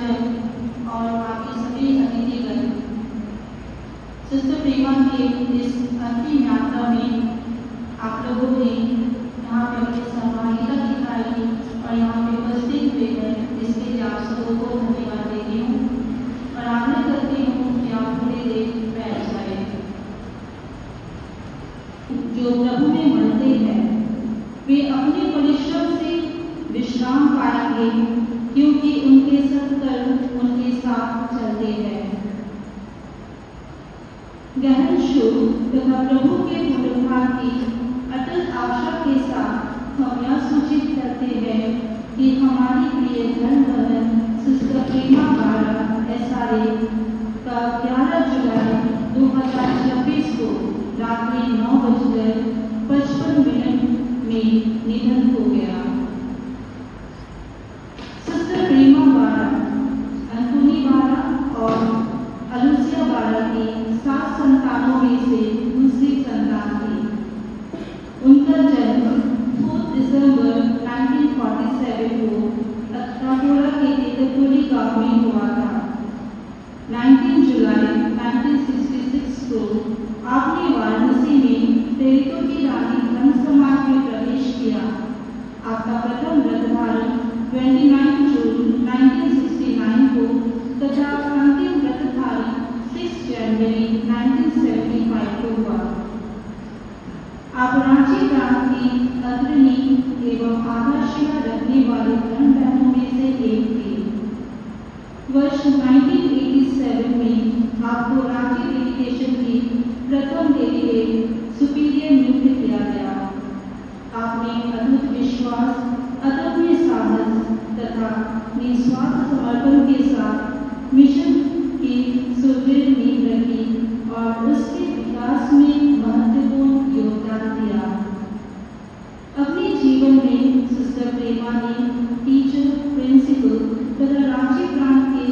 आयोजक और बाकी सभी अतिथिगण, सिस्टर प्रेमा के इस अंतिम यात्रा में आप लोगों ने यहाँ पे अपनी सहभागिता दिखाई और यहाँ पे उपस्थित हुए हैं, इसके लिए आप सबों को धन्यवाद देती हूँ और आग्रह करती हूँ कि आप थोड़ी देर बैठ जाए। जो प्रभु में मरते हैं वे अपने परिश्रम से विश्राम पाएंगे, क्योंकि उनके सत्कर्म उनके साथ चलते हैं। गहन शोक तथा प्रभु के पुनरुत्थान की अटल आशा के साथ हम यह सूचित करते हैं कि हमारी प्रिय धर्म बहन सिस्टर प्रेमा बारा SRA का 11 जुलाई 2026 को रात्रि 9:55 में निधन हो गया। सिस्टर प्रेमा बारा अंतोनी बारा और अलुसिया बारा की 7 संतानों में से दूसरी संतान थी। उनका जन्म 4 दिसंबर 1947 को अत्ताकोड़ा के तेतरपुरी गांव में हुआ था। 19 जुलाई 1966 को आपने वाराणसी में प्रेरितों की रानी धर्म समाज में प्रवेश किया। आपका प्रथम व्रतधारण 29 जून 1969 को तथा अंतिम व्रतधारण 6 जनवरी 1975 को हुआ। आप रांची प्रांत की अग्रणी एवं आधारशिला रखने वाले धर्म बहनों में से एक थी। वर्ष 1987 में आपको रांची डेलीगेशन की प्रथम डेलीगेट सुपीरियर नियुक्त किया गया। आपने अद्भुत विश्वास, अदम्य साहस तथा निस्वार्थ समर्पण के साथ मिशन की सुदृढ़ नींव रखी और उसके विकास में महत्वपूर्ण योगदान दिया। अपने जीवन में सिस्टर प्रेमा ने टीचर, प्रिंसिपल तथा रांची प्रांत के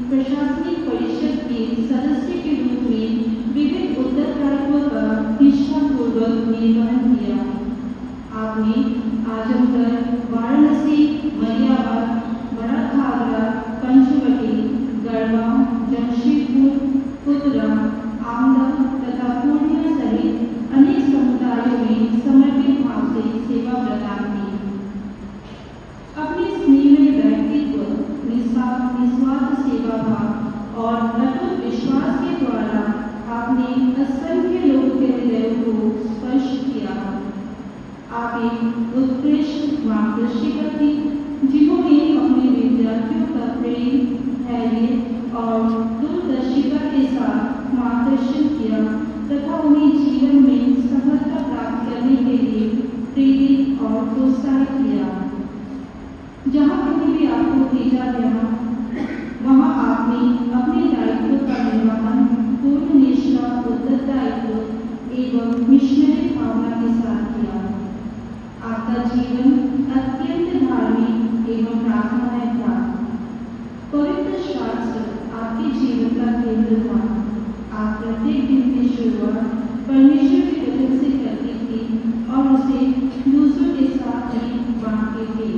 प्रशासनिक परिषद के सदस्य के रूप में विविध उत्तरदायित्वों का निष्ठापूर्वक निर्वहन किया। आपने आजमगढ़, वाराणसी, मलियाबाद, बड़ा घाघरा, पंचवटी, गढ़वा, जमशेदपुर, कुतरा, आमला तथा पूर्णिया सहित अनेक समुदायों में समर्पित भाव से सेवा प्रदान की। अपने स्नेह व्यक्तित्व, निस्वार्थ सेवा भाव और अटूट विश्वास के द्वारा आपने असंख्य लोगों के हृदयों को स्पर्श किया। आप एक उत्कृष्ट मार्गदर्शिका थी, जिन्होंने अपने विद्यार्थियों का प्रेम, धैर्य और दूरदर्शिता के साथ मार्गदर्शन किया तथा उन्हें जीवन में सफलता प्राप्त करने के लिए प्रेरित और प्रोत्साहित किया। जहाँ कहीं भी आपको भेजा गया, वहाँ आपने अपने दायित्व का निर्वहन पूर्ण निष्ठा, उत्तरदायित्व एवं मिशनरी भावना के साथ किया। आपका जीवन अत्यंत धार्मिक एवं प्रार्थनामय था। पवित्र शास्त्र आपके जीवन का केंद्र था। आप प्रत्येक दिन की शुरुआत परमेश्वर के वचन से करती थी और उसे दूसरों के साथ भी बांटती थी।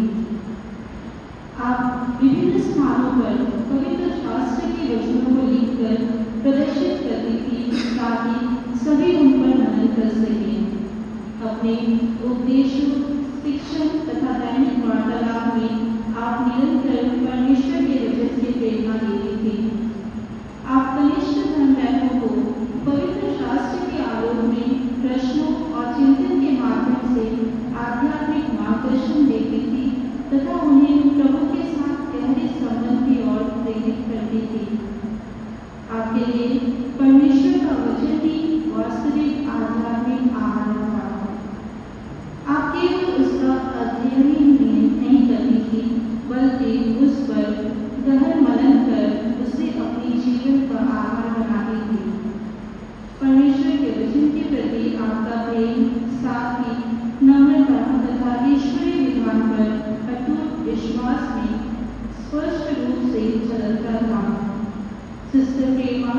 आप विभिन्न स्थानों पर पवित्र शास्त्र के वचनों को लिखकर प्रदर्शित करती थी ताकि सभी उन पर मनन कर सकें। अपने उपदेशों, शिक्षण तथा दैनिक वार्तालाप में आप निरंतर परमेश्वर के वचन से प्रेरणा लेती थी। आप कनिष्ठ धर्म बहनों को पवित्र शास्त्र के आलोक में प्रश्नों और चिंतन के माध्यम से आध्यात्मिक मार्गदर्शन देती थी तथा उन्हें प्रभु के साथ गहरे संबंध की ओर प्रेरित करती थी। आपके लिए परमेश्वर का वचन ही वास्तविक आध्यात्मिक आहार था। आप केवल उसका अध्ययन ही नहीं करती थी, बल्कि उस पर गहन मनन कर उसे अपने जीवन का आधार बनाती थी। परमेश्वर के वचन के प्रति आपका प्रेम, साथी, नम्रता तथा ईश्वरीय विधान पर अटूट विश्वास में स्पष्ट रूप से झलकता था। सिस्टर प्रेमा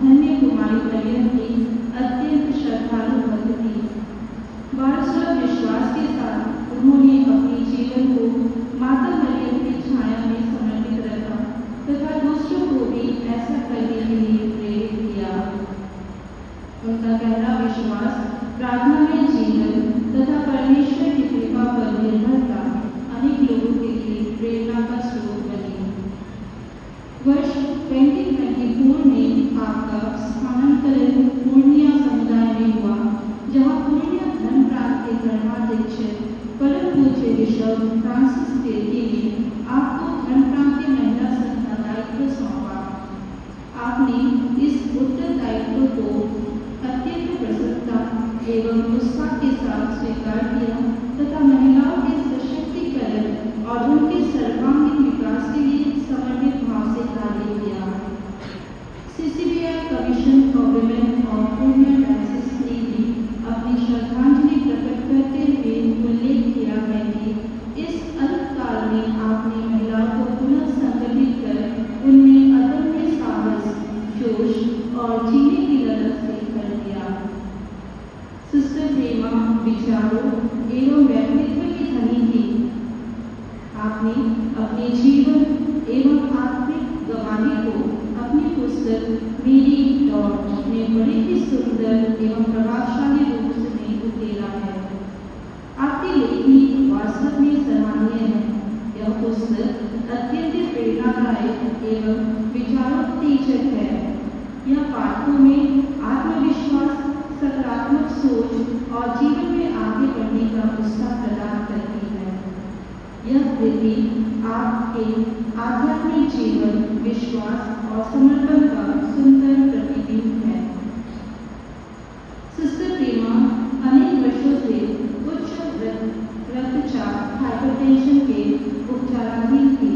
धन्य कुमारी मरियम की अत्यंत श्रद्धालु भक्त थी। बारसुरा विश्वास के साथ उन्होंने अपने जीवन को माता मरियम की छाया में समर्पित रखा तथा वर्ष 2024 में आपका स्थानांतरण पूर्णिया समुदाय में हुआ, जहां पूर्णिया धर्म प्रांत के धर्माध्यक्ष परम पूज्य बिशप फ्रांसिस तिर्की ने आपको धर्म प्रांत के महिला संघ का दायित्व सौंपा। आपने इस उत्तरदायित्व को अत्यंत प्रसन्नता एवं उत्साह के साथ स्वीकार किया तथा महिलाओं के सशक्तिकरण और उनके सर्वांगीण विकास के लिए समर्पित भाव से कार्य किया। CCBI commission for women of Purnia diocese ने भी अपनी श्रद्धांजलि प्रकट करते हुए उल्लेख किया है कि इस अल्पकाल में आपने महिलाओं को पुनः संगठित कर उनमें अदम्य साहस, जोश और जीने की ललक से भर दिया। सिस्टर प्रेमा विचारों एवं व्यक्तित्व की धनी थी। आपने अपने जीवन एवं आत्मिक गवाही को अपनी पुस्तक मेरी डॉट में बड़े ही सुंदर एवं प्रभावशाली रूप से उकेरा है। आपकी लेखनी वास्तव में सराहनीय है। यह पुस्तक अत्यंत प्रेरणादायक एवं विचारोत्तेजक है। यह पाठकों में आत्मविश्वास, सकारात्मक सोच और जीवन में आगे बढ़ने का उत्साह प्रदान करती है। यह कृति आपके आध्यात्मिक जीवन, विश्वास और समर्पण का सुंदर प्रतिबिंब है। सिस्टर प्रेमा अनेक वर्षों से उच्च रक्तचाप हाइपरटेंशन के उपचाराधीन थी।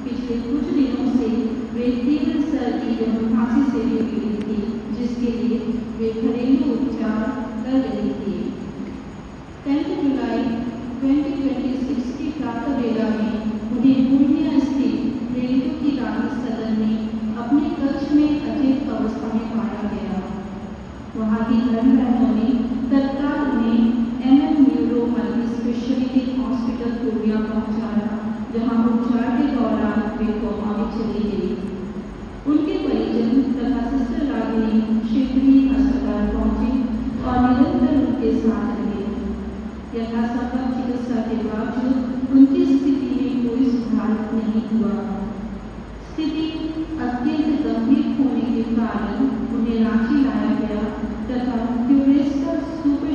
पिछले कुछ दिनों से वे तीव्र सर्दी एवं खांसी से भी पीड़ित थी, जिसके लिए वे घरेलू उपचार कर रही थी। 10 जुलाई 2026 की प्रातः वेला में उन्हें पूर्णिया स्थित प्रेरितों की रानी सदन में अपने कक्ष में अचेत अवस्था में पाया गया। वहां की धर्म बहनों ने तत्काल उन्हें MM neuro multi speciality hospital Purnia पहुंचाया, जहां उपचार के दौरान वे कोमा में चली गई। उनके परिजन तथा सिस्टर रागिनी शीघ्र ही अस्पताल पहुंची और निरंतर उनके साथ रहे। यथासंभव चिकित्सा के बावजूद उनकी स्थिति में कोई सुधार नहीं हुआ। स्थिति अत्यंत गंभीर होने के कारण उन्हें रांची लाया गया तथा क्यूरेस्का सुपर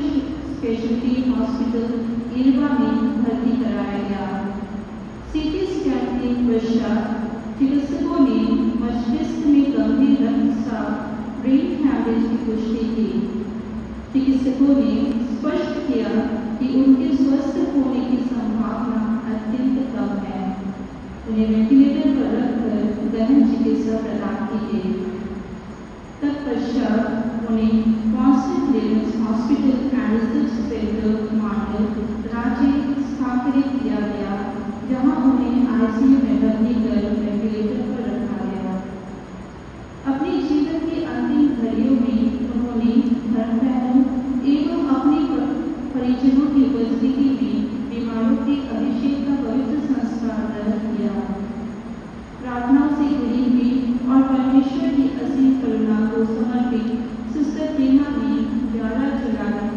स्पेशलिटी हॉस्पिटल इरवा में भर्ती कराया गया। CT स्कैन के पश्चात चिकित्सकों ने मस्तिष्क में गंभीर रक्तस्राव ब्रेन हैमरेज की पुष्टि की। चिकित्सकों ने स्पष्ट किया कि उनके स्वस्थ होने की संभावना अत्यंत कम है। उन्हें वेंटिलेटर पर रखकर गहन चिकित्सा प्रदान की गई। तत्पश्चात उन्हें constant Lievens hospital and research centre Mandar, Ranchi स्थानांतरित किया गया, जहां उन्हें ICU में भर्ती कर वेंटिलेटर पर रखा गया। अपने जीवन के अंतिम घड़ियों में उन्होंने धर्म बहनों एवं अपने परिजनों की उपस्थिति में बीमारों के अभिषेक का पवित्र संस्कार ग्रहण किया। प्रार्थनाओं से घिरी हुई और परमेश्वर की असीम करुणा को समर्पित सिस्टर प्रेमा ने 11 जुलाई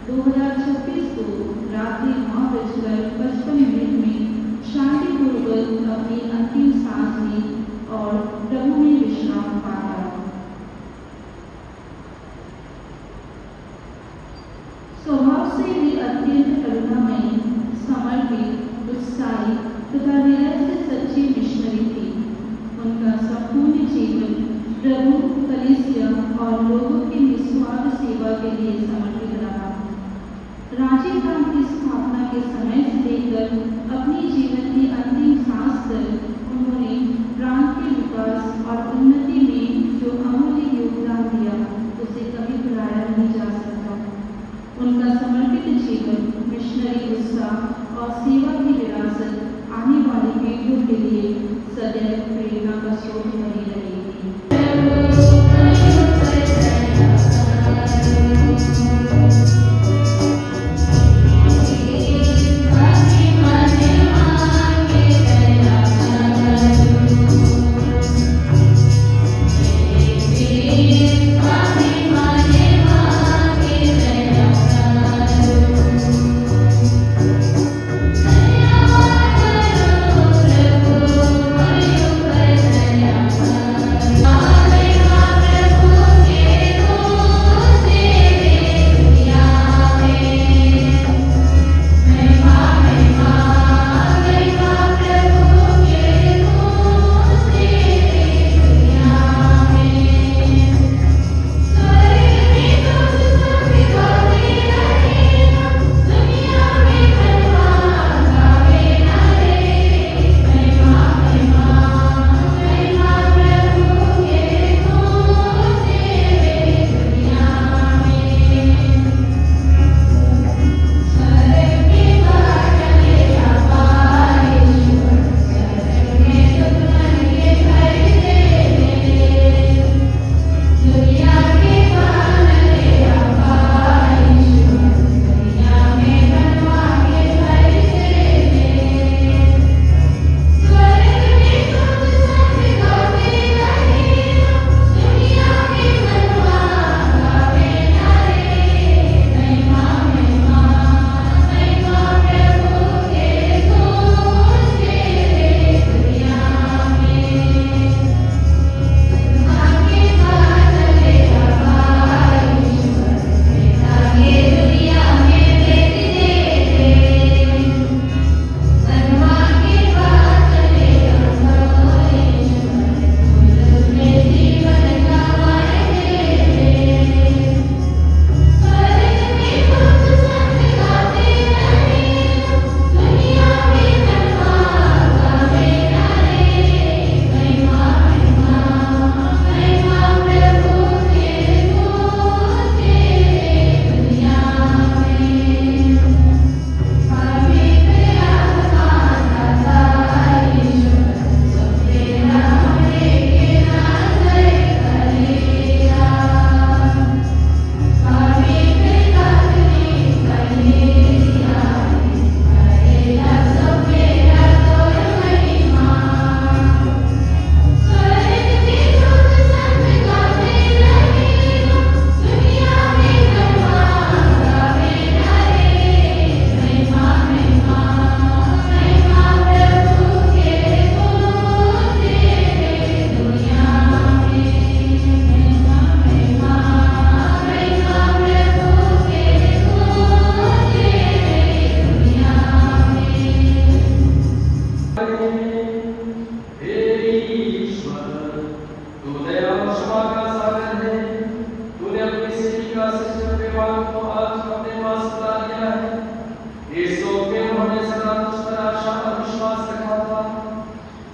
2026 को रात्रि 9:55 में शांतिपूर्वक अपनी अंतिम सांस ली और प्रभु में विश्राम पाया। स्वभाव से वे अत्यंत करुणामयी, समर्पित, उत्साही तथा हृदय से सच्ची मिशनरी थी। उनका संपूर्ण जीवन प्रभु, कलीसिया और लोगों की निस्वार्थ सेवा के लिए समर्पित रहा। रांची प्रांत की स्थापना के समय से लेकर अपनी जीवन की अंतिम सांस तक उन्होंने प्रांत के विकास और उन्नति में जो अमूल्य योगदान दिया, उसे कभी भुलाया नहीं जा सकता। उनका समर्पित जीवन, मिशनरी उत्साह और सेवा की विरासत आने वाली पीढ़ियों के लिए सदैव प्रेरणा का स्रोत बनी रहेगी। Thank you. तू दया और क्षमा का सागर है। तूने अपनी सेविका सिस्टर प्रेमान को आज अपने पास बुला लिया है। इस लोक में उन्होंने सदा तुझ पर आशा और विश्वास रखा था।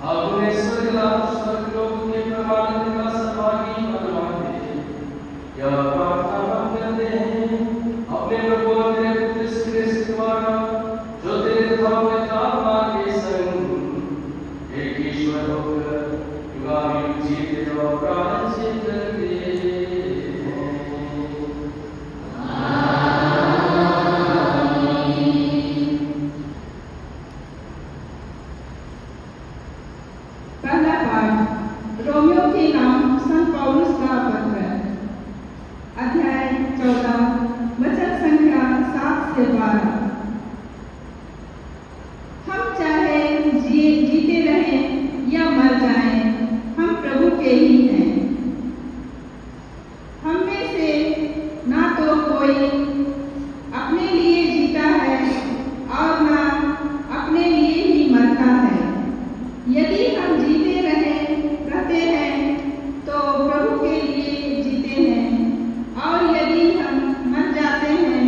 अब उन्हें स्वर्ग लाभ स्वर्ग लोक के परमानंद का सहभागी बनवा दे। यह प्रार्थना हम करते हैं अपने प्रभु और तेरे पुत्र यीशु क्रिस्त द्वारा, जो तेरे तथा पवित्र आत्मा के संग एक ईश्वर होकर युगायुग जीते और राज्य करते हैं। पहला पाठ रोमियो के नाम संत पौलुस का पत्र, अध्याय 14 वचन संख्या 7 से 12। हम चाहे जीते रहें या मर जाएं, हम प्रभु के ही हैं। हम में से ना तो कोई अपने लिए जीता है और ना अपने लिए ही मरता है। यदि हम जीते रहते हैं तो प्रभु के लिए जीते हैं, और यदि हम मर जाते हैं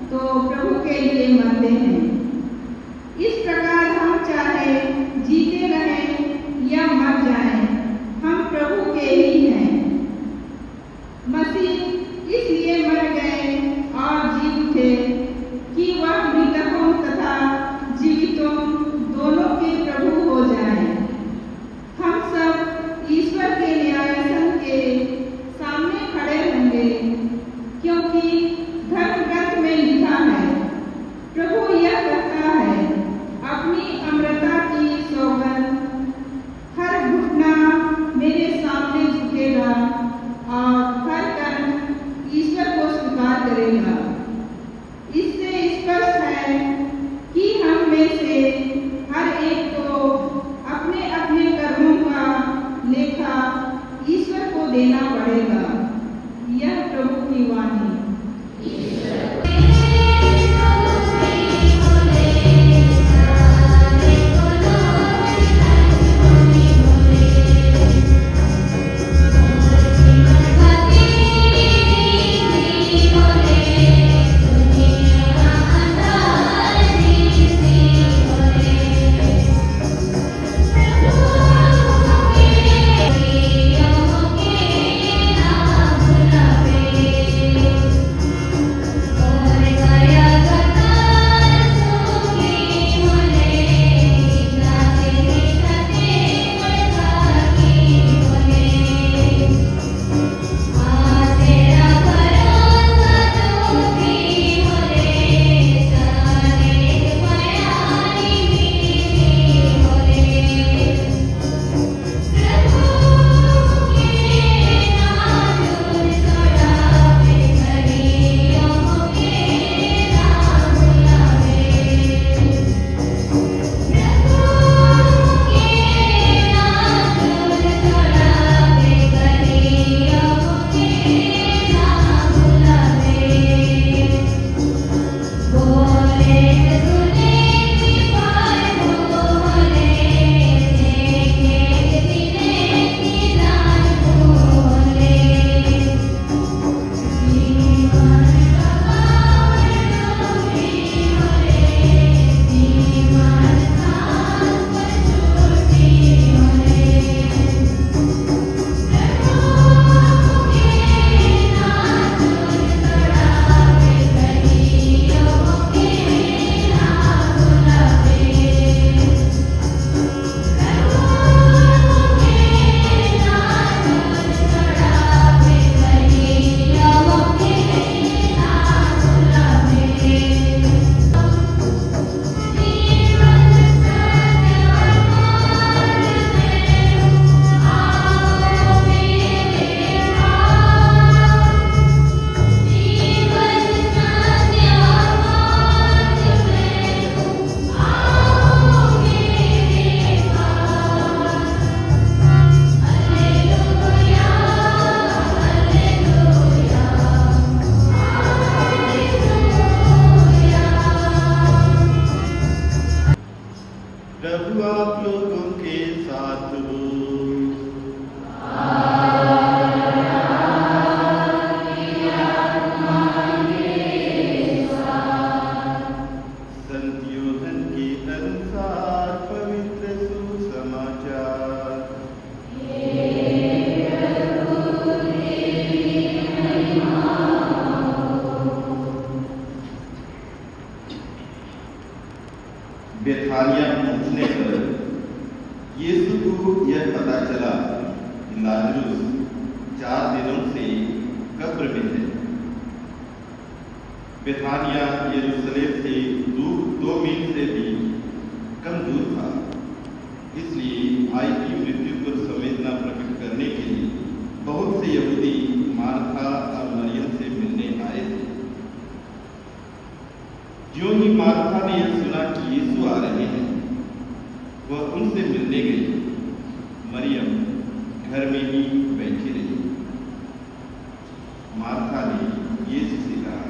तो प्रभु के लिए मरते हैं। इस प्रकार हम चाहे जीते रहें या मर जाएं, हम प्रभु के ही हैं। मसीह इसलिए मर गए और जी उठे कि वह मृतकों तथा जीवितों दोनों के प्रभु हो जाएं। हम सब ईश्वर के न्यायासन के सामने खड़े होंगे, क्योंकि धर्मग्रंथ में लिखा है, प्रभु यह कहता है, अपनी अमरता की सौगंध, हर घुटना मेरे सामने झुकेगा और हर कर्म ईश्वर को स्वीकार करेगा। इससे स्पष्ट है कि हम में से हर एक को अपने अपने कर्मों का लेखा ईश्वर को देना पड़ेगा। यह प्रभु की वाणी। Thank you. पहुंचने पर यीशु को यह पता चला कि लाजरूस 4 दिनों से कब्र में है। बेथानिया यरूशलेम से 2 मील से भी कम दूर था, इसलिए भाई की मृत्यु पर संवेदना प्रकट करने के लिए बहुत से यहूदी मार्था और मरियम से मिलने आए थे। ज्यों ही मार्था ने यह सुना कि यीशु आ रहे हैं, वह उनसे मिलने गई। मरियम घर में ही बैठी रही। मार्था ने यीशु से कहा,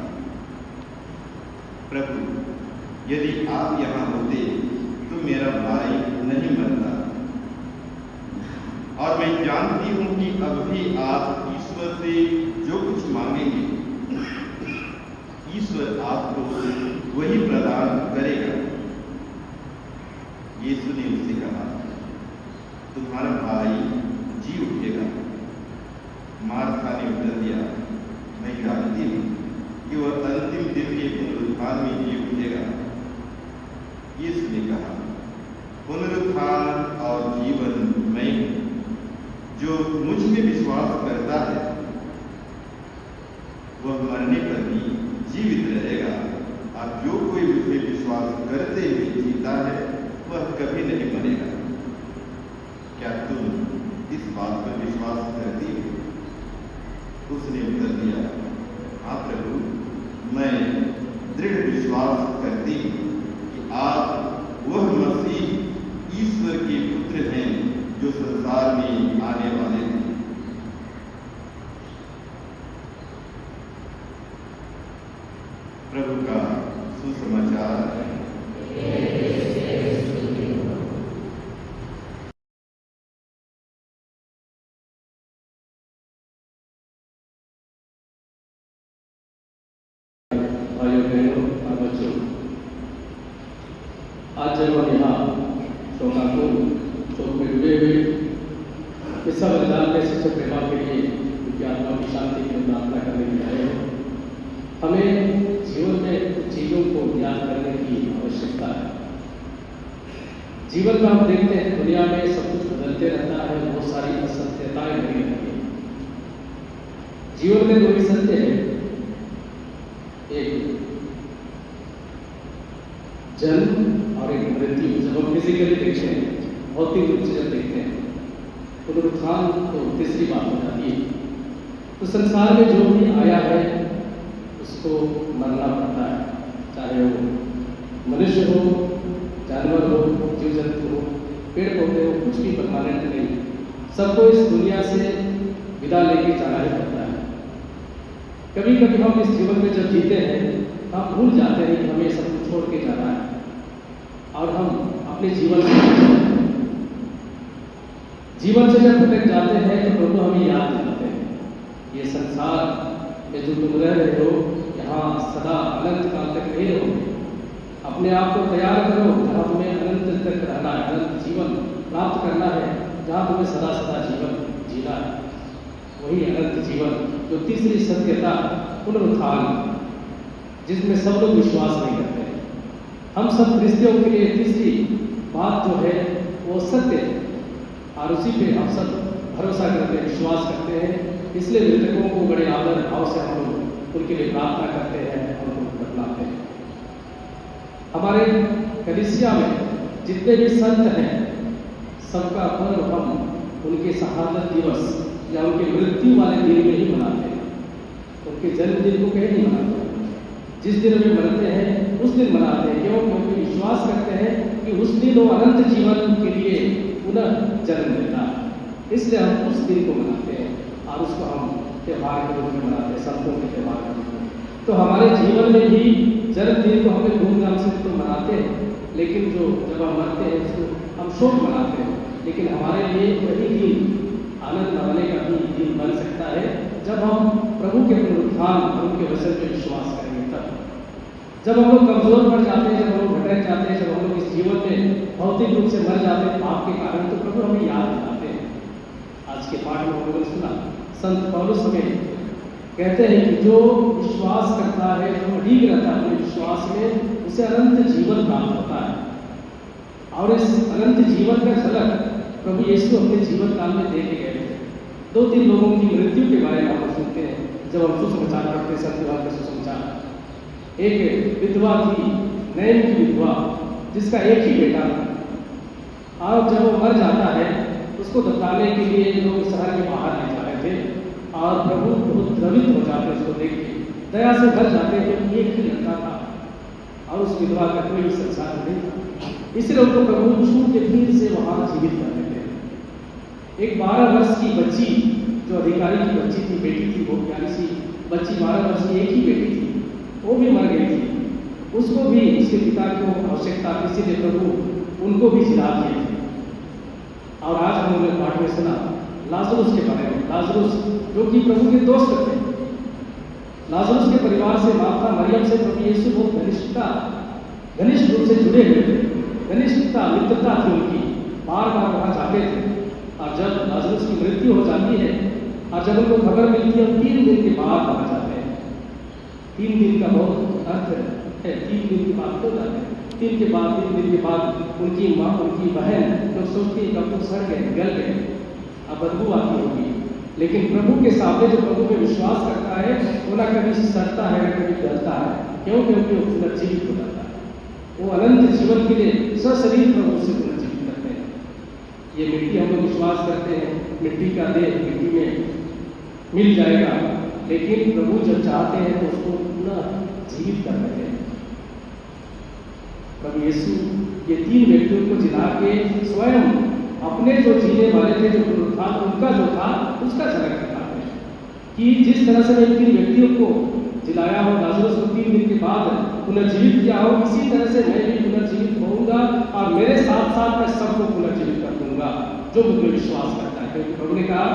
प्रभु, यदि आप यहाँ होते तो मेरा भाई नहीं मरता। और मैं जानती हूं कि अब भी आप ईश्वर से जो कुछ मांगेंगे, ईश्वर आपको वही प्रदान करेगा। यीशु ने उससे कहा, तुम्हारा भाई जी उठेगा। मार्था ने उत्तर दिया, मैं जानती हूं कि वह अंतिम दिन के पुनरुत्थान में जी उठेगा। यीशु ने कहा, पुनरुत्थान और जीवन मैं हूं। जो मुझ में विश्वास करता है वह मरने पर भी जीवित रहेगा, और जो कोई मुझ में विश्वास करते हुए जीता है वह कभी नहीं मरेगा। क्या तुम इस बात पर विश्वास करती हो? उसने उत्तर दिया, हाँ प्रभु, मैं दृढ़ विश्वास करती हूँ कि आप वह मसीह ईश्वर के पुत्र हैं जो संसार में आने वाले थे। प्रभु का सुसमाचार। भाइयों बहनों और बच्चों, आज जब हम यहाँ शोकाकुल शोक में डूबे हुए इस बलिदान के सच्चे प्रेमा के लिए उनकी आत्मा की शांति की प्रार्थना करने के लिए आए हैं, हमें जीवन में कुछ चीज़ों को याद करने की आवश्यकता है। जीवन में हम देखते हैं दुनिया में सब कुछ बदलते रहता है, बहुत सारी असत्यताएं लगी रहती हैं। जीवन में 2 ही सत्य है, एक जन्म और एक मृत्यु। जब हम फिजिकली देखते हैं, भौतिक रूप से जब देखते हैं, पुनरुत्थान तो तीसरी बात हो जाती है। तो संसार में जो भी आया है उसको मरना पड़ता है, चाहे वो मनुष्य हो, जानवर हो, जीव जंतु हो, पेड़ पौधे हो, कुछ भी परमानेंट नहीं। सबको इस दुनिया से विदा लेके जाना ही पड़ता है। कभी कभी हम इस जीवन में जब जीते हैं, हम भूल जाते हैं कि हमें सब कुछ छोड़ के जाना है, और हम अपने जीवन से जब भटक जाते हैं तो प्रभु हमें याद दिलाते हैं, ये संसार में जो तुम रह रहे हो, यहाँ सदा अनंत काल तक नहीं रहोगे। अपने आप को तैयार करो, जहाँ तुम्हें अनंत तक रहना है, अनंत जीवन प्राप्त करना है, जहाँ तुम्हें सदा सदा जीवन जीना है। वही अनंत जीवन, जो तीसरी सत्यता पुनरुत्थान, जिसमें सब लोग विश्वास नहीं करते हैं। हम सब क्रिस्तियों के लिए तीसरी बात जो है वो सत्य है, और उसी पे हम सब भरोसा करते हैं, विश्वास करते हैं। इसलिए मृतकों को बड़े आदर भाव से हम लोग उनके लिए प्रार्थना करते हैं और उनको बतलाते हैं। हमारे कलीसिया में जितने भी संत हैं, सबका पर्व हम उनके शहादत दिवस या उनके मृत्यु वाले दिन में ही मनाते हैं। उनके जन्मदिन को कहीं नहीं मनाते, जिस दिन वे मरते हैं उस दिन मनाते हैं। क्यों? क्योंकि विश्वास करते हैं कि उस दिन वो अनंत जीवन के लिए पुनः जन्म लेता है। इसलिए हम उस दिन को मनाते हैं और उसको हम त्यौहार के रूप में मनाते हैं, संतों के त्यौहार के रूप में। तो हमारे जीवन में भी जन्मदिन को हमें धूमधाम से तो मनाते हैं, लेकिन जो जब हम मरते हैं उसको हम शोक मनाते हैं। लेकिन हमारे लिए वही दिन आनंद मनाने का भी दिन बन सकता है जब हम प्रभु के पुनरुत्थान और उनके वचन पर विश्वास करेंगे। तब जब हम लोग कमजोर पड़ जाते हैं, जब हम लोग भटक जाते हैं, जब हम लोग इस जीवन में भौतिक रूप से मर जाते हैं पाप के कारण, तो प्रभु हमें याद दिलाते हैं। आज के पाठ में हम लोगों ने सुना, संत पौलुस में कहते हैं कि जो विश्वास करता है, जो अड़िग रहता है अपने विश्वास में, उसे अनंत जीवन प्राप्त होता है। और इस अनंत जीवन का झलक प्रभु यीशु अपने जीवन काल में दे के गए थे। 2-3 लोगों की मृत्यु के बारे में हम सुनते हैं जब हम सुसमाचार पढ़ते हैं, सत्यवाद का सुसमाचार। एक विधवा थी, नैन की विधवा, जिसका एक ही बेटा था। और जब वो मर जाता है उसको दफनाने के लिए लोग शहर के बाहर ले जा रहे थे और प्रभु बहुत द्रवित हो जाते उसको देख के, दया से भर जाते थे। एक ही लड़का था और उस विधवा का कोई संसार नहीं था, इसलिए उनको प्रभु छू के फिर से वहां जीवित कर देते हैं। एक 12 वर्ष की बच्ची, जो अधिकारी की बच्ची थी, बेटी थी, बहुत प्यारी सी बच्ची, 12 वर्ष की एक ही बेटी थी, वो भी मर गई थी। उसको भी उसके पिता को आवश्यकता थी, इसीलिए प्रभु उनको भी जिला दिए थे। और आज हम लोगों ने पाठ में सुना लाजरुस के बारे में। लाजरुस जो कि प्रभु के दोस्त थे, लाजरुस के परिवार से माता मरियम से प्रभु यीशु बहुत घनिष्ठ रूप से जुड़े हुए थे, घनिष्ठता मित्रता थी उनकी, बार बार वहां जाते थे। और जब लाजरुस की मृत्यु हो जाती है और जब उनको खबर मिलती है, 3 दिन के बाद वहां जाते हैं। 3 दिन का बहुत अर्थ है, 3 दिन के बाद हो जाते हैं। 3 दिन के बाद उनकी माँ, उनकी बहन लोग सोचती है कब तो सड़ गए, गल गए, अब बदबू आती होगी। लेकिन प्रभु के सामने जो प्रभु पे विश्वास करता है वो ना कभी सड़ता है ना कभी गलता है, क्यों? क्योंकि वो पुनर्जीवित हो जाता है। वो अनंत जीवन के लिए सशरीर प्रभु से पुनर्जीवित करते हैं। ये मिट्टी हम लोग विश्वास करते हैं, मिट्टी का देह मिट्टी में मिल जाएगा, लेकिन प्रभु जब चाहते हैं तो उसको पुनः जीवित कर देते हैं। प्रभु यीशु ये 3 व्यक्तियों को जिला के स्वयं अपने जो जीने वाले थे, जो पुनरुत्थान उनका जो था, उसका झलक दिखाते हैं कि जिस तरह से मैं 3 व्यक्तियों को जिलाया हो, लाजरुस को 3 दिन के बाद पुनर्जीवित किया हो, इसी तरह से मैं भी पुनर्जीवित होऊंगा और मेरे साथ साथ मैं सबको पुनर्जीवित कर दूंगा जो मुझ में विश्वास करता है। क्योंकि प्रभु ने कहा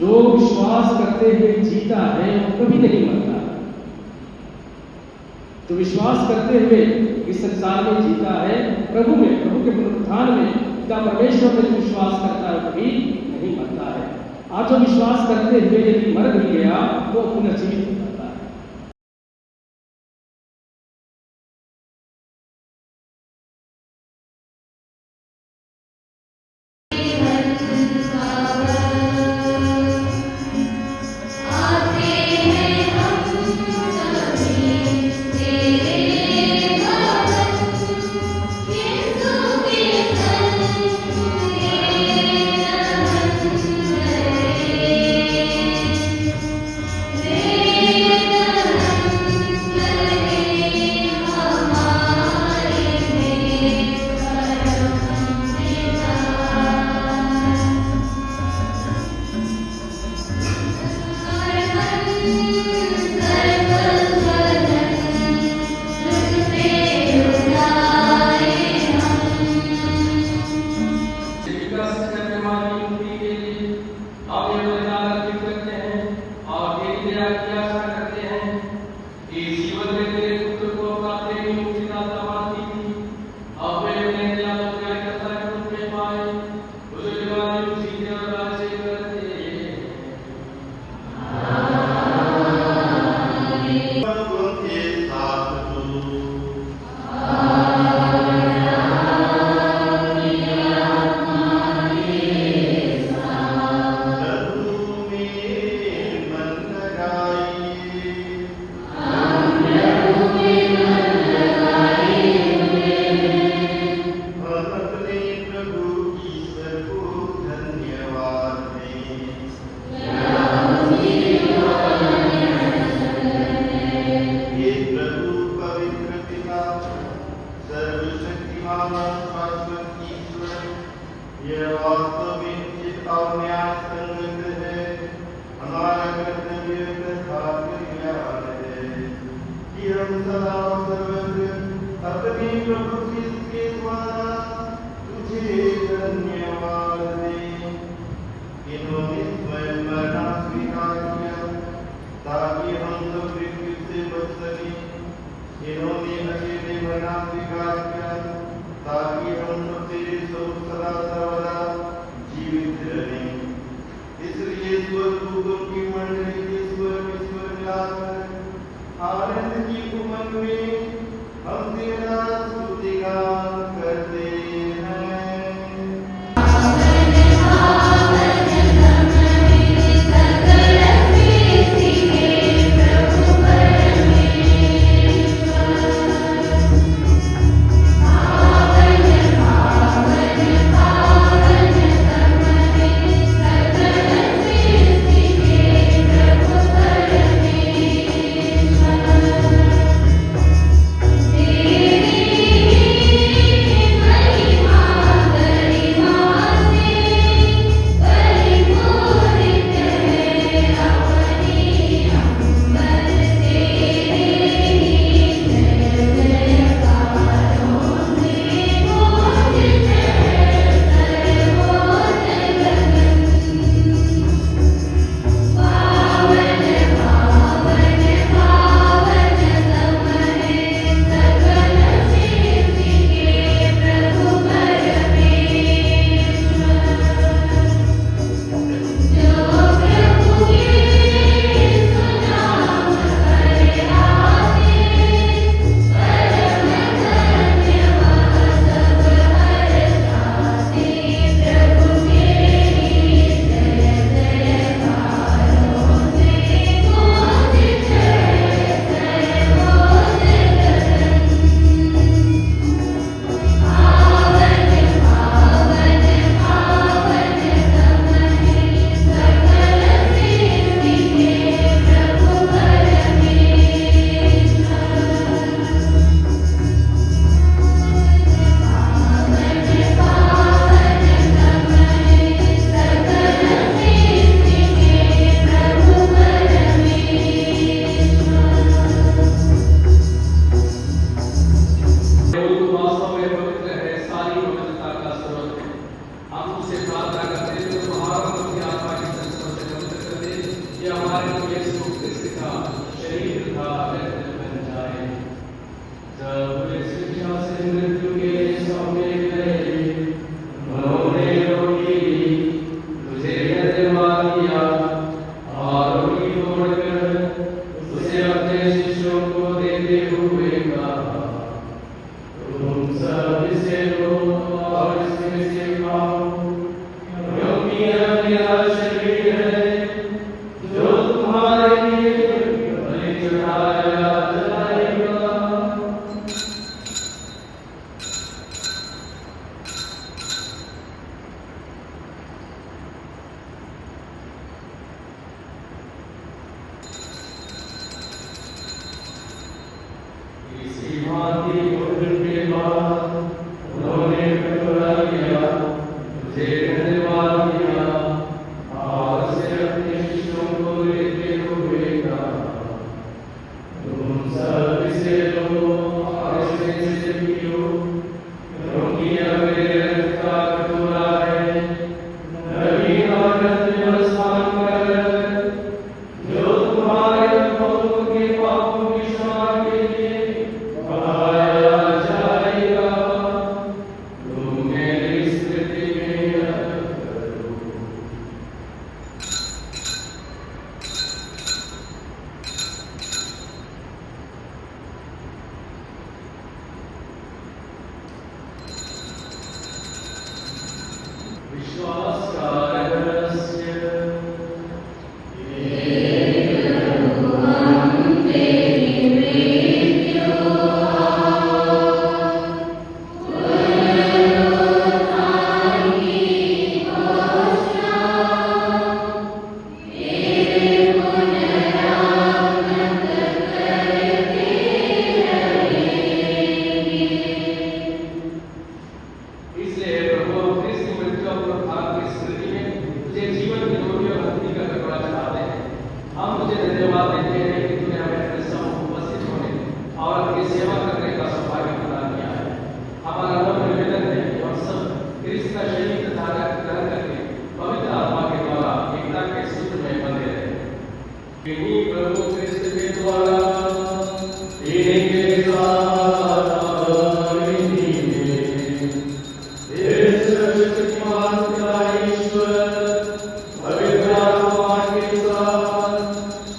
जो विश्वास करते हुए जीता है वो कभी नहीं मरता। जो विश्वास करते हुए इस संसार में जीता है, प्रभु में, प्रभु के पुनरुत्थान में, पिता परमेश्वर में जो विश्वास करता है कभी नहीं मरता है। आज जो विश्वास करते हुए यदि मर भी गया वो पुनर्जीवित हो जाता है। आनंद की उमंग में हम तेरा स्तुतिगान करते हमारे यीशु क्रिस्त का शरीर तथा रक्त बन जाए। जब वे शिक्षा से मृत्यु के सौंपे गए, उन्होंने रोटी ली, तुझे धन्यवाद दिया और रोटी तोड़कर उसे अपने शिष्यों को देते हुए कहा, तुम सब इसे लो और इसमें से खाओ, क्योंकि यह मेरा शरीर है जो तुम्हारे लिए बलि चढ़ाया जाएगा। इसी भांति भोजन के बाद उन्होंने कटोरा लिया, तुझे धन्यवाद दिया और उसे अपने शिष्यों को देते हुए कहा, तुम सब इसे लो और इसमें से पियो, क्योंकि यह मेरे रक्त का कटोरा है, नवीन और व्यवस्थान का रक्त, जो तुम्हारे बहुतों के पापों की क्षमा के लिए बहाया जाएगा। तुम मेरी स्मृति में यह करो। विश्वास का रहस्य। इसलिए प्रभु क्रिस्त की मृत्यु और पुनरुत्थान की स्मृति में तुझे जीवन की रोटी और भक्ति का कटोरा चढ़ाते हैं। हम तुझे धन्यवाद देते हैं कि तूने हमें अपने समूह उपस्थित होने और अपनी सेवा करने का सौभाग्य प्रदान किया है। हमारा नम्र निवेदन है कि हम सब क्रिस्त का शरीर तथा रक्त ग्रहण करके पवित्र आत्मा के द्वारा एकता के सूत्र में बंधे रहे। इन्हीं प्रभु क्रिस्त के द्वारा इनके साथ और इन्हीं में इस शक्तिमान का ईश्वर पवित्र आत्मा के साथ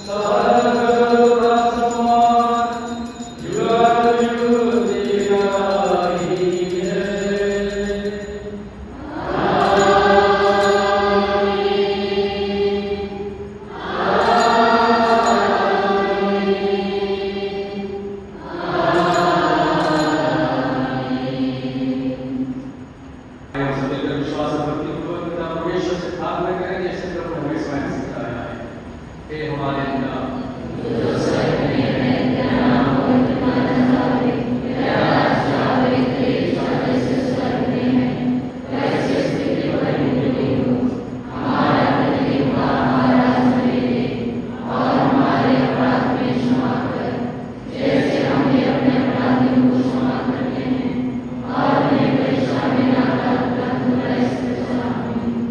सारा गौरव और सम्मान युगानुयुग देगा ही है। हम सभी का विश्वास और भक्ति पूर्वक पिता परमेश्वर से प्रार्थना करें जैसे प्रभु हमें स्वयं सिखाया है। हे हमारे पिता,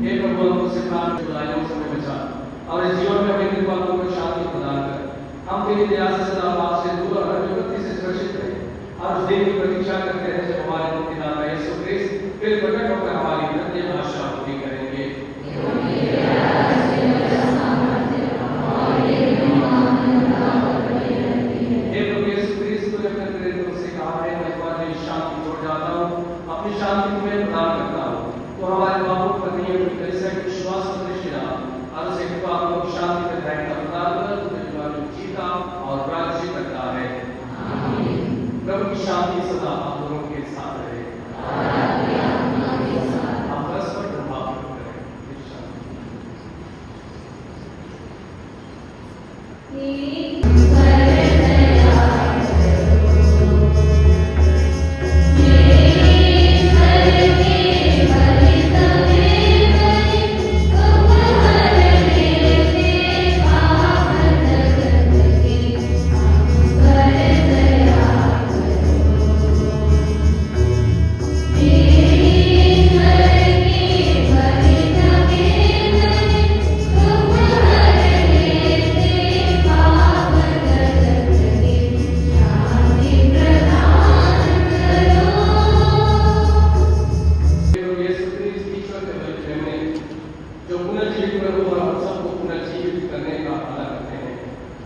हे प्रभु हमको से प्राप्त बुराइयों से हमें बचा और इस जीवन में हमें कृपा पूर्वक शांति प्रदान कर। हम तेरी दया से सदा पाप से दूर और हर विपत्ति से सुरक्षित रहे और उस दिन की प्रतीक्षा करते हैं जब हमारे मुक्तिदाता यीशु क्रिस्त फिर प्रकट होकर हमारी प्रत्येक आशा पूरी करेंगे। हे प्रभु यीशु क्रिस्त, तूने अपने प्रेरितों से कहा है, मैं तुम्हारी शांति छोड़ जाता हूँ, अपनी शांति तुम्हें प्रदान करता हूँ। तो हमारे पापों पर नियम की कलिसिया के विश्वास पर दृष्टि डाल और उसे कृपा पूर्वक शांति में रहने का प्रदान कर। तुम्हें तुम्हारी जीता और प्रायश्चित करता है। प्रभु की शांति सदा आप लोगों के साथ रहे। आप परस्पर प्रभाव करें। Thank you.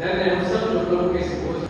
धन्य हम सब जो प्रभु के सिपोष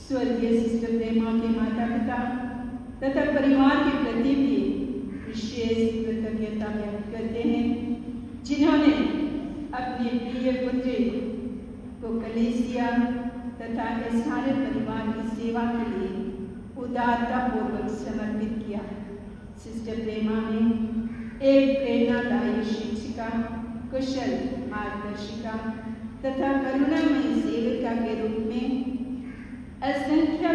स्वर्गीय सिस्टर प्रेमा के माता पिता तथा परिवार के प्रति भी विशेष कृतज्ञता व्यक्त करते हैं, जिन्होंने अपने प्रिय पुत्री को कलीसिया तथा के सारे परिवार की सेवा के लिए उदारतापूर्वक समर्पित किया। सिस्टर प्रेमा ने एक प्रेरणादायी शिक्षिका, कुशल मार्गदर्शिका तथा करुणामयी सेविका के रूप में असंख्य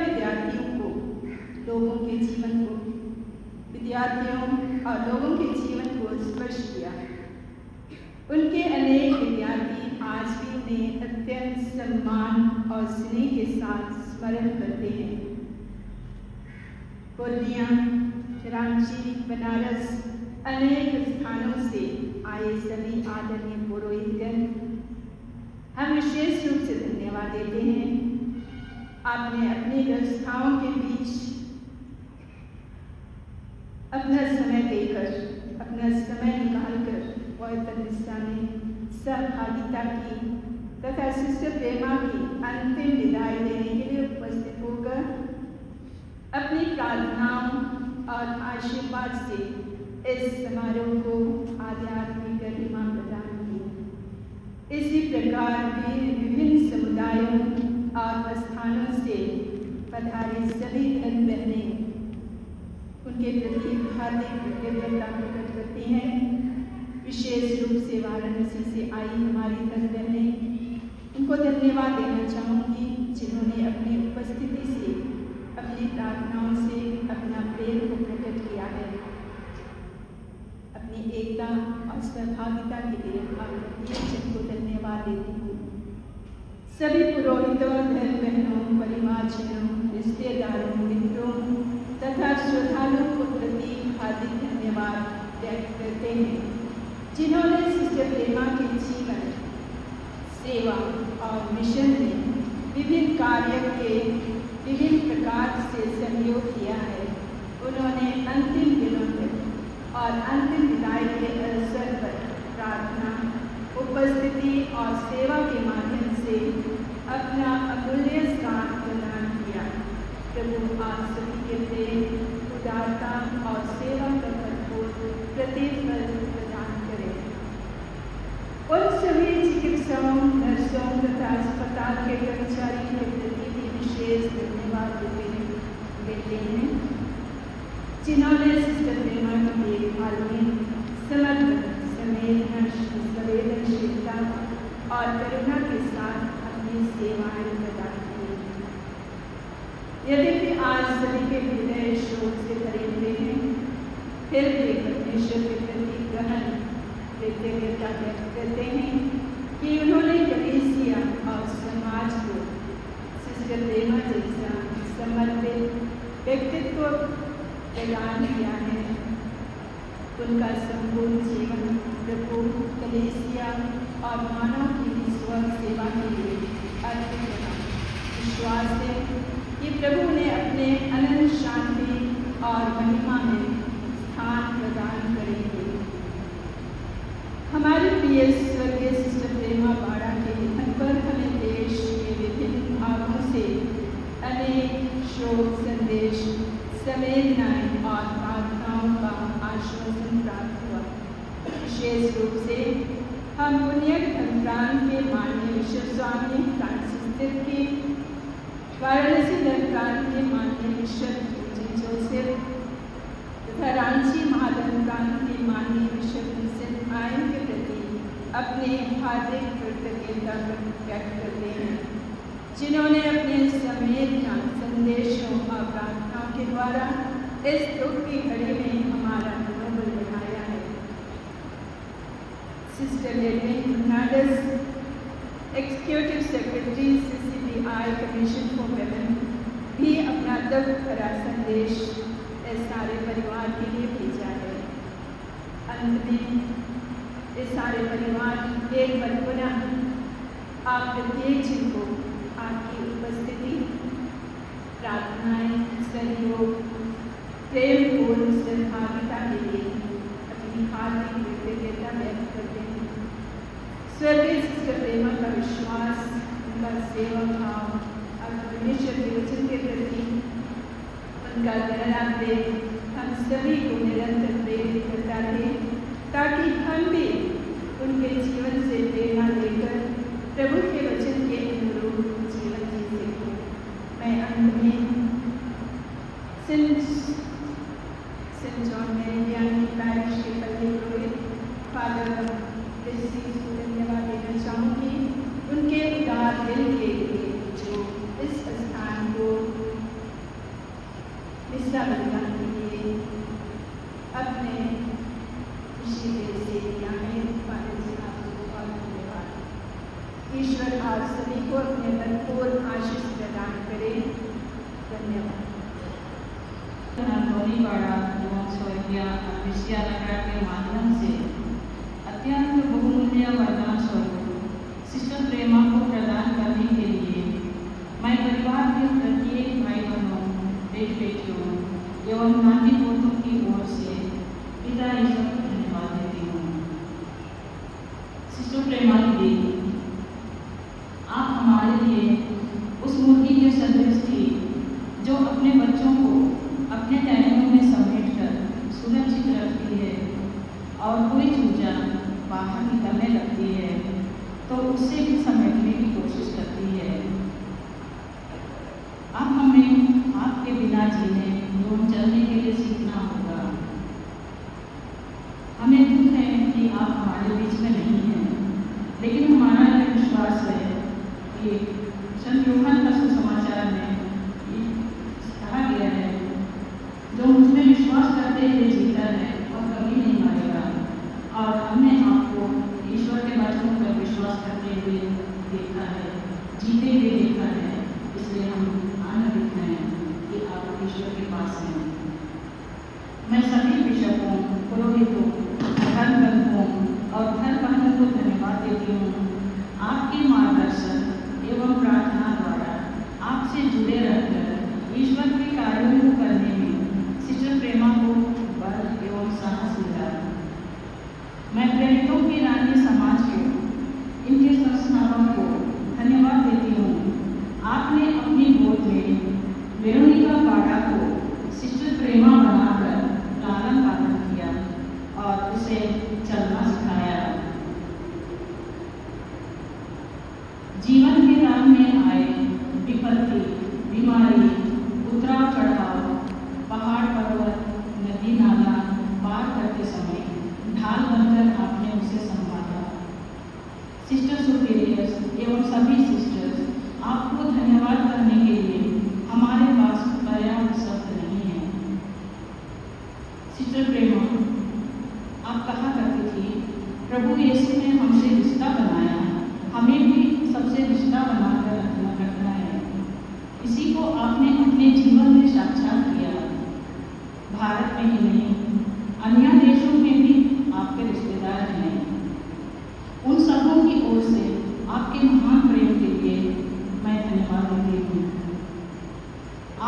विद्यार्थियों और लोगों के जीवन को स्पर्श किया। उनके अनेक विद्यार्थी आज भी उन्हें अत्यंत सम्मान और स्नेह के साथ स्मरण करते हैं। पूर्णिया, रांची, बनारस अनेक स्थानों से आए सभी आदरणीय पुरोहितगण, हम विशेष रूप से धन्यवाद देते हैं। आपने अपनी व्यवस्थाओं के बीच अपना समय देकर, अपना समय निकालकर पवित्र मिस्सा में सहभागिता की तथा सिस्टर प्रेमा की अंतिम विदाई देने के लिए उपस्थित होकर अपनी प्रार्थनाओं और आशीर्वाद से इस समारोह को आध्यात्मिक गरिमा प्रदान की। इसी प्रकार विभिन्न समुदायों और स्थानों से पधारे सभी धर्म बहनें उनके प्रति हार्दिक कृतज्ञता प्रकट करती हैं। विशेष रूप से वाराणसी से आई हमारी धर्म बहनें, उनको धन्यवाद देना चाहूँगी जिन्होंने अपनी उपस्थिति से, अपनी प्रार्थनाओं से अपना प्रेम को प्रकट किया है। अपनी एकता और सहभागिता के लिए को धन्यवाद देती हूँ। सभी पुरोहितों, धर्म बहनों, परिवारजनों, रिश्तेदारों, मित्रों तथा श्रद्धालुओं को प्रति हार्दिक धन्यवाद व्यक्त करते हैं जिन्होंने सिस्टर प्रेमा के जीवन, सेवा और मिशन में विभिन्न कार्यों के विभिन्न प्रकार से सहयोग किया है। उन्होंने अंतिम दिनों तक और अंतिम विदाई के अवसर पर प्रार्थना, उपस्थिति और सेवा के माध्यम से अपना अमूल्य साथ प्रदान किया। प्रभु आप सभी के प्रेम, उदारता और सेवा का भरपूर प्रतिफल प्रदान करें। उन सभी चिकित्सकों, नर्सों तथा अस्पताल के कर्मचारियों के प्रति भी विशेष धन्यवाद देते हैं जिन्होंने सिस्टर प्रेमा की देखभाल में समर्पण, संवेदनशीलता और करुणा के साथ अपनी सेवाएं प्रदान की। यद्यपि आज सभी के हृदय शोक से भरे हुए हैं, फिर भी परमेश्वर के प्रति गहन कृतज्ञता व्यक्त करते हैं कि उन्होंने कलीसिया और समाज को सिस्टर प्रेमा जैसा समर्पित व्यक्तित्व प्रदान किया है। उनका संपूर्ण जीवन प्रभु, कलीसिया और मानव की निस्वार्थ सेवा के लिए अर्पित रहा। विश्वास है कि प्रभु ने अपने अनंत शांति और महिमा में स्थान प्रदान करेंगे। हमारे प्रिय स्वर्गीय सिस्टर प्रेमा बाड़ा के निधन पर हमें देश के विभिन्न भागों से अनेक शोक संदेश, संवेदनाएं और प्रार्थनाओं का आश्वासन प्राप्त हुआ। विशेष रूप से हम पुण्य धर्मप्राण के माननीय विश्व स्वामी फ्रांसिस की, वाराणसी धर्मप्राण के माननीय बिशप जोसेफ तथा रांची महाधर्मप्राण के माननीय बिशप विंसेंट आयन के प्रति अपने हार्दिक कृतज्ञता व्यक्त करते हैं जिन्होंने अपने संवेदना, संदेशों और प्रार्थनाओं के द्वारा इस दुख की घड़ी में हमारा मनोबल बढ़ाया है। Sister Ledwin Fernandes, executive secretary CCBI commission for women, भी अपना दुख भरा संदेश इस सारे परिवार के लिए भेजा है। अंत में इस सारे परिवार एक बार पुनः आप प्रत्येक जन को आपकी उपस्थिति, प्रार्थनाएं, सहयोग, प्रेमपूर्ण सहभागिता के लिए अपनी हार्दिक कृतज्ञता व्यक्त करते हैं। स्वर्गीय सिस्टर प्रेमा का विश्वास, उनका सेवा भाव और परमेश्वर के वचन के प्रति उनका गहरा प्रेम हम सभी को निरंतर प्रेरित करता रहे, ताकि हम भी उनके जीवन से प्रेरणा लेकर प्रभु के वचन के अनुरूप जीवन जी सकें। मैं अंत में हिस्सा लेने के लिए अपने खुशी से यहाँ पाने से आपको बहुत धन्यवाद। ईश्वर आप सभी को अपने भरपूर आशीष प्रदान करे। धन्यवाद। धोनीवाड़ा एवं स्वर्गीय विषया नगर के माध्यम से अत्यंत बहुमूल्य वरदान स्वरूप सिस्टर प्रेमा को प्रदान करने के लिए मैं परिवार के प्रत्येक भाई बहनों, बेट बेटियों एवं नाती पोतों की ओर से पिता ईश्वर को धन्यवाद देती हूँ। सिस्टर प्रेमा दीदी, आप हमारे लिए उस मुर्गी के सदृश थी जो अपने बच्चों को अपने टहनियों में समेट कर सुरक्षित रखती है और कोई चूजा बाहर निकलने लगती है तो उससे भी समेटने की कोशिश करती है। अब हमें आपके बिना जीने एवं चलने के लिए सीखना होगा। हमें दुख है कि आप हमारे बीच में नहीं हैं, लेकिन हमारा यह विश्वास है कि संत यूहन्ना का सुसमाचार में कहा गया है, जो मुझमें विश्वास करते हुए जीता है और कभी नहीं मरेगा। और हमने आपको ईश्वर के वचनों पर विश्वास करते हुए देखा है, जीते हुए देखा है, इसलिए हम आनंदित हैं कि आप ईश्वर के पास हैं। मैं सभी बिशपों, पुरोहितों, धर्म बंधुओं और धर्म बहनों को धन्यवाद देती हूँ। आपके मार्गदर्शन एवं प्रार्थना द्वारा आपसे जुड़े रहकर ईश्वर के कार्यों को करने में सिस्टर प्रेमा को बल एवं साहस मिला। मैं प्रेरितों की रानी समाज को, इनके संस्थापक को धन्यवाद देती हूँ। आपने अपनी गोद में वेरोनिका बाड़ा को सिस्टर प्रेमा बनाकर लालन पालन किया और उसे चलना सिखाया। जीवन के राह में आए विपत्ति, बीमारी, उतराव चढ़ाव, पहाड़ पर्वत, नदी नाला पार करते समय ढाल बनकर आपने उसे संभाला। सिस्टर सुपीरियर्स एवं सभी सिस्टर्स, आपको धन्यवाद करने के लिए हमारे पास पर्याप्त शब्द नहीं है। सिस्टर प्रेमा, आप कहा करती थी, प्रभु यीशु ने हमसे रिश्ता बनाया, हमें भी सबसे रिश्ता बनाकर रखना है। इसी को आपने अपने जीवन में साक्षात किया। भारत में ही नहीं, अन्य देशों में भी आपके रिश्तेदार हैं। उन सबों की ओर से आपके महान प्रेम के लिए मैं धन्यवाद देती हूँ।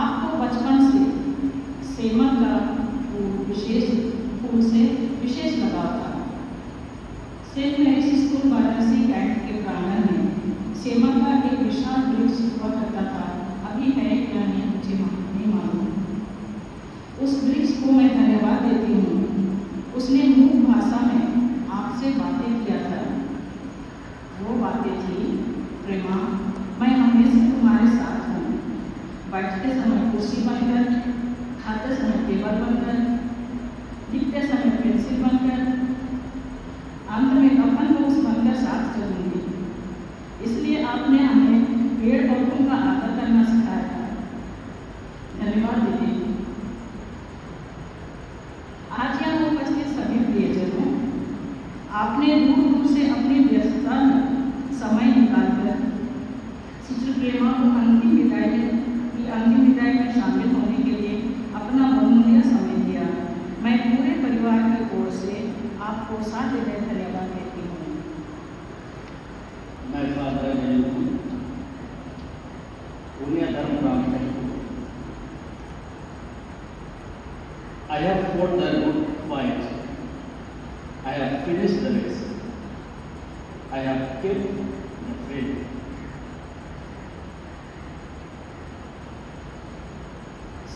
आपको बचपन से सेमल का फूल से विशेष लगाव था। Saint Mary's School Varanasi Cantt के प्रांगण में सेमल का एक विशाल वृक्ष हुआ करता था। अभी है क्या नहीं, मुझे नहीं मालूम। उस वृक्ष को मैं धन्यवाद देती हूँ। उसने मूक भाषा में आपसे बातें किया था। वो बातें थी, प्रेमा, मैं हमेशा तुम्हारे साथ हूँ। बैठते समय कुर्सी बनकर, खाते समय टेबल बनकर, लिखते समय पेंसिल बनकर, अंत में कफन बॉक्स बनकर साथ चलूंगी। इसलिए आपने हमें पेड़ पौधों का आदर करना सिखाया था। धन्यवाद दीदी। आज यहाँ उपस्थित सभी प्रियजनों, आपने दूर दूर से अपनी व्यस्तता में समय निकालकर सिस्टर प्रेमा को अंतिम विदाई में शामिल होने के लिए अपना बहुमूल्य समय दिया। मैं पूरे परिवार की ओर से आपको साथ हृदय धन्यवाद देती हूँ। मैं फादर पुण्य धर्म ब्राह्मण। I have fought the good fight. I have finished the race. I have kept the faith.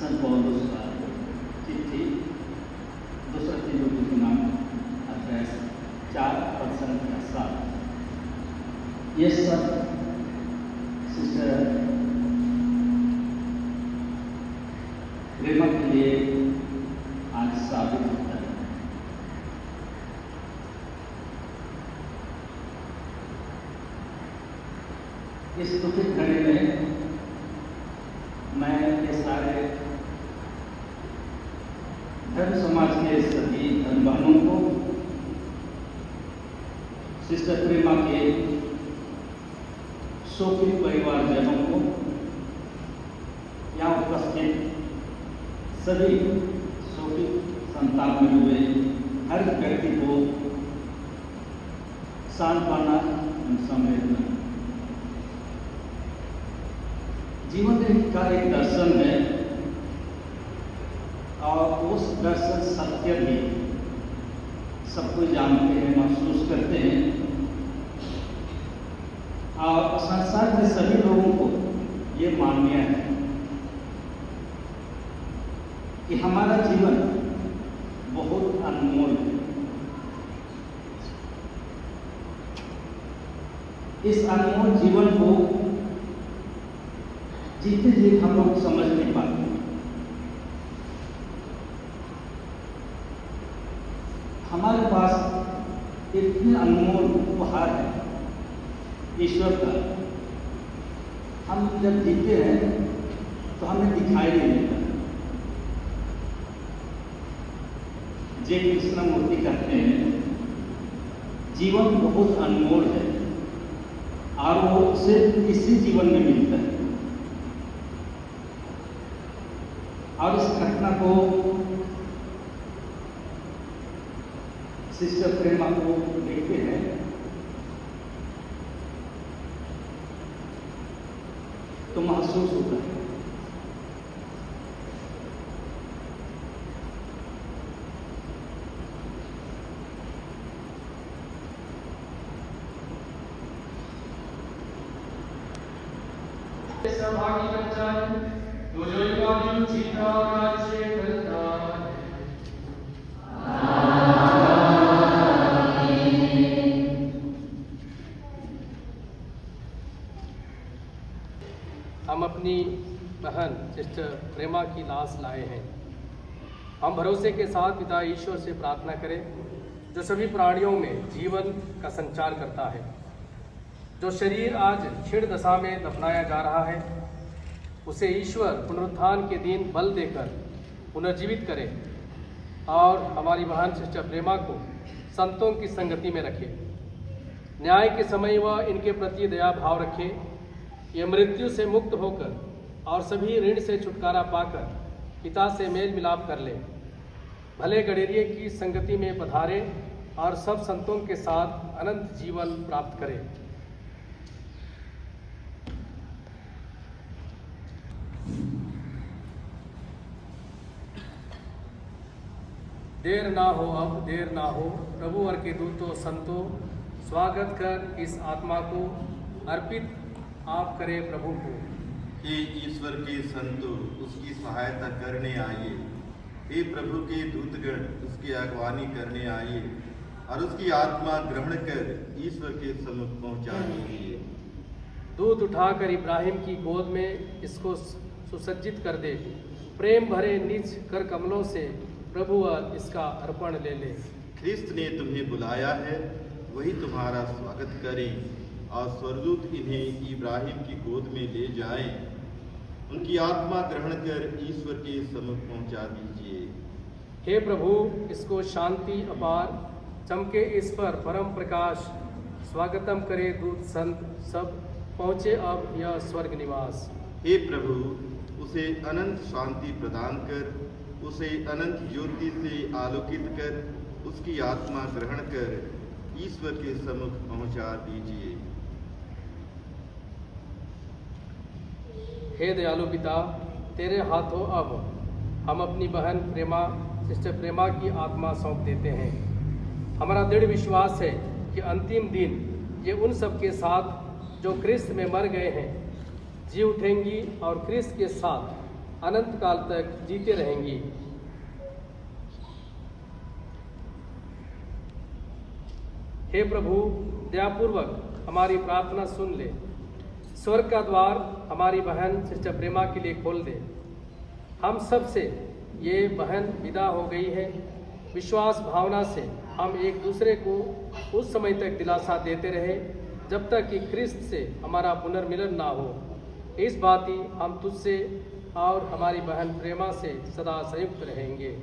संत पौलुस का चिट्ठी दूसरा तीमोथी के नाम अध्याय 4:7। ये सब सिस्टर प्रेमा के लिए आज साबित होता है। इस दुखित घड़ी में मैं ये सारे हर समाज के सभी धर्म बहनों को, सिस्टर प्रेमा के शोकित परिवारजनों को, यहाँ उपस्थित सभी शोकित संताप में हुए हर व्यक्ति को सांत्वना एवं संवेदना। जीवन का एक दर्शन है और उस दर्शन सत्य भी सब कुछ जानते हैं, महसूस करते हैं और संसार के सभी लोगों को ये मान्य है कि हमारा जीवन बहुत अनमोल है। इस अनमोल जीवन को जीते जी हम लोग समझ नहीं पाते। हमारे पास इतने अनमोल उपहार है ईश्वर का, हम जब जीते हैं तो हमें दिखाई नहीं देता। जय कृष्णमूर्ति कहते हैं जीवन बहुत अनमोल है और वो सिर्फ इसी जीवन में मिलता है। और इस घटना को सिस्टर प्रेमा को देखते हैं तो महसूस होता है। सहभागी बन जाए तो जो युगानुयुग जीता और राज्य करता है। हम अपनी बहन सिस्टर प्रेमा की लाश लाए हैं। हम भरोसे के साथ पिता ईश्वर से प्रार्थना करें जो सभी प्राणियों में जीवन का संचार करता है। जो शरीर आज क्षीण दशा में दफनाया जा रहा है उसे ईश्वर पुनरुत्थान के दिन बल देकर पुनर्जीवित करे और हमारी बहन सिस्टर प्रेमा को संतों की संगति में रखे। न्याय के समय वह इनके प्रति दया भाव रखे। ये मृत्यु से मुक्त होकर और सभी ऋण से छुटकारा पाकर पिता से मेल मिलाप कर ले। भले गडेरिये की संगति में पधारे और सब संतों के साथ अनंत जीवन प्राप्त करे। देर ना हो अब देर ना हो, प्रभु और के दूतों संतों स्वागत कर इस आत्मा को अर्पित आप करे प्रभु को। हे ईश्वर के संतों उसकी सहायता करने आइए। हे प्रभु के दूतगण उसकी अगवानी करने आइए और उसकी आत्मा ग्रहण कर ईश्वर के सम्मुख पहुंचा दीजिए। दूत उठाकर इब्राहिम की गोद में इसको सुसज्जित कर दे। प्रेम भरे निज कर कमलों से प्रभु इसका अर्पण ले ले। ख्रिस्त ने तुम्हें बुलाया है, वही तुम्हारा स्वागत करें और स्वर्गदूत इन्हें इब्राहिम की गोद में ले जाएं। उनकी आत्मा ग्रहण कर ईश्वर के सम्मुख पहुंचा दीजिए। हे प्रभु इसको शांति अपार चमके इस पर परम प्रकाश। स्वागतम करे दूत संत सब पहुँचे अब यह स्वर्ग निवास। हे प्रभु उसे अनंत शांति प्रदान कर, उसे अनंत ज्योति से आलोकित कर, उसकी आत्मा ग्रहण कर ईश्वर के सम्मुख पहुंचा दीजिए। हे दयालु पिता तेरे हाथों अब हम अपनी बहन प्रेमा सिस्टर प्रेमा की आत्मा सौंप देते हैं। हमारा दृढ़ विश्वास है कि अंतिम दिन ये उन सब के साथ जो क्रिस्त में मर गए हैं जी उठेंगी और क्रिस्त के साथ अनंत काल तक जीते रहेंगी। हे प्रभु दयापूर्वक हमारी प्रार्थना सुन ले। स्वर्ग का द्वार हमारी बहन सिस्टर प्रेमा के लिए खोल दे। हम सब से ये बहन विदा हो गई है। विश्वास भावना से हम एक दूसरे को उस समय तक दिलासा देते रहे जब तक कि क्रिस्त से हमारा पुनर्मिलन ना हो। इस बात ही हम तुझसे और हमारी बहन प्रेमा से सदा संयुक्त रहेंगे।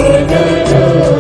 बोध